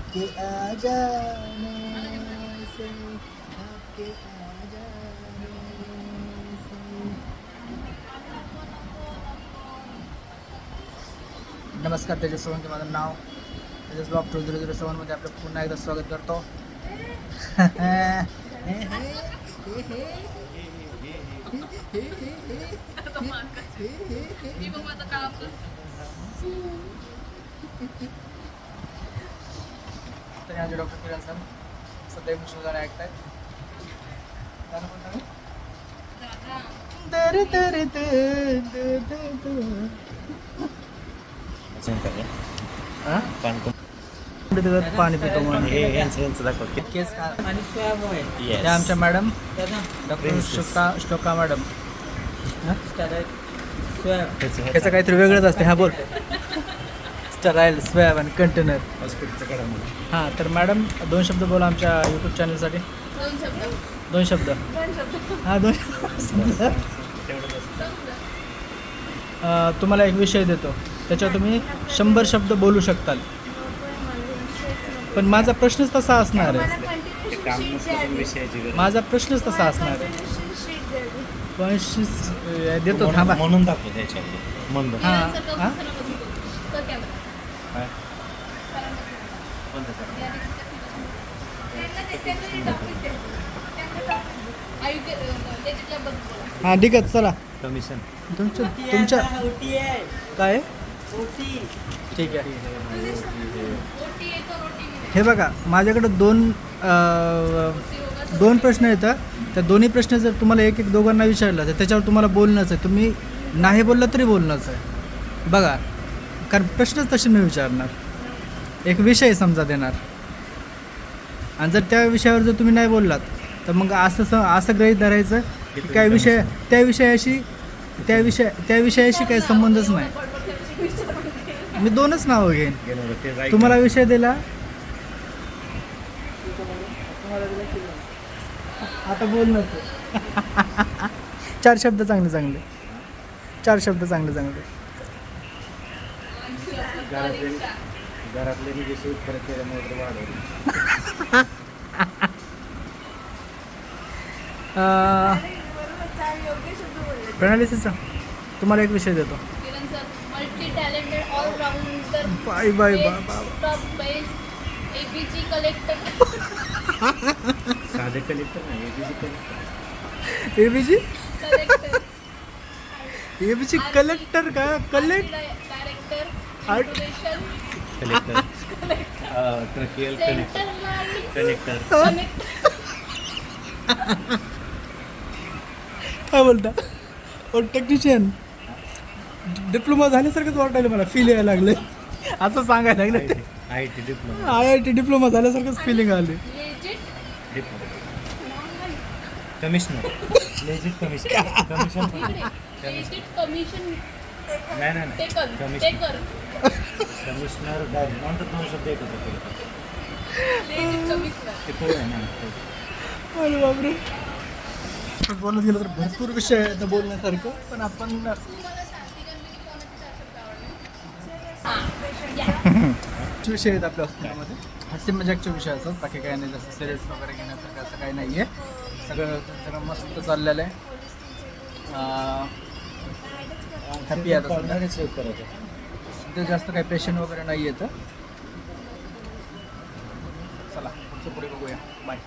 आपके आ जाने से, आपके आ जाने से. नमस्कार, तेजस सोळंके माझं नाव. तेजस ब्लॉग 2007 मध्ये आपलं पुन्हा एकदा स्वागत करतो. तर माझे डॉक्टर किरण सर सध्या इमोशनल गाणे ऐकतायत. गाणं म्हणता मी? दर दर दर दर दर. पाणी पितो म्हणून केस त्या आमच्या मॅडम डॉक्टर श्लोका मॅडम. त्याचं काहीतरी वेगळंच असते. हा बोल. स्टराईल स्वॅब आणि कंटेनर हॉस्पिटलचं. हां, तर मॅडम 2 शब्द बोला आमच्या यूट्यूब चॅनलसाठी. 2 शब्द. हां, 2 शब्द. तुम्हाला एक विषय देतो, त्याच्यावर तुम्ही 100 शब्द बोलू शकताल. पण माझा प्रश्नच तसा असणार आहे. माझा प्रश्नच तसा असणार आहे. 25 देतो थांबा म्हणून दाखव त्याच्यावर. हां हां. हां ठीक आहे, चला. कमिशन तुमच्या काय ठीक आहे. हे बघा, माझ्याकडे दोन प्रश्न येतात. त्या दोन्ही प्रश्न जर तुम्हाला एक दोघांना विचारलं तर त्याच्यावर तुम्हाला बोलणंच आहे. तुम्ही नाही बोललं तरी बोलणंच आहे बघा, कारण प्रश्नच तसे मी विचारणार. एक विषय समजा देणार, आणि जर त्या विषयावर जर तुम्ही नाही बोललात तर मग असं गृहीत धरायचं की काय विषय त्या विषयाशी काही संबंधच नाही. मी 2च नावं घेईन. तुम्हाला विषय दिला, आता बोलणं 4 शब्द चांगले 4 शब्द चांगले. घरातले मी जसे उत्तर केल्यामुळे वाढवली. प्रणाली सर, तुम्हाला एक विषय देतो. Multi talented allrounder by by top best ABG collector. साधे कलेक्टर नाही, एबीजी कलेक्टर कलेक्टर का कलेक्ट डायरेक्टर आर्ट कलेक्टर ट्रकियल कलेक्टर. काय बोलता? टेक्निशियन डिप्लोमा झाल्यासारखंच वाटायला मला, फील यायला लागले. असं सांगायला लागलं. IIT diploma. IIT डिप्लोमा झाल्यासारखंच फिलिंग आले. कमिशनर लेजिट कमिशन नाही टेकर कमिशनर डायरेक्ट नंतर 2 शब्द एकत्र केले ते कळलं ना. अरे बापरे, बोलत गेलं तर भरपूर विषय आहेत बोलण्यासारखं, पण आपण विषय आहेत आपल्या हॉस्पिटलमध्ये. हास्य मजाकचे विषय असतात, बाकी काही नाही. जसं सिरियस वगैरे घेण्यासारखं असं काही नाही आहे. सगळं मस्त चाललेलं आहे. हॅपी आहे आता सध्या जास्त काही पेशंट वगैरे नाही येतं. चला पुढचं पुढे बघूया. बाय.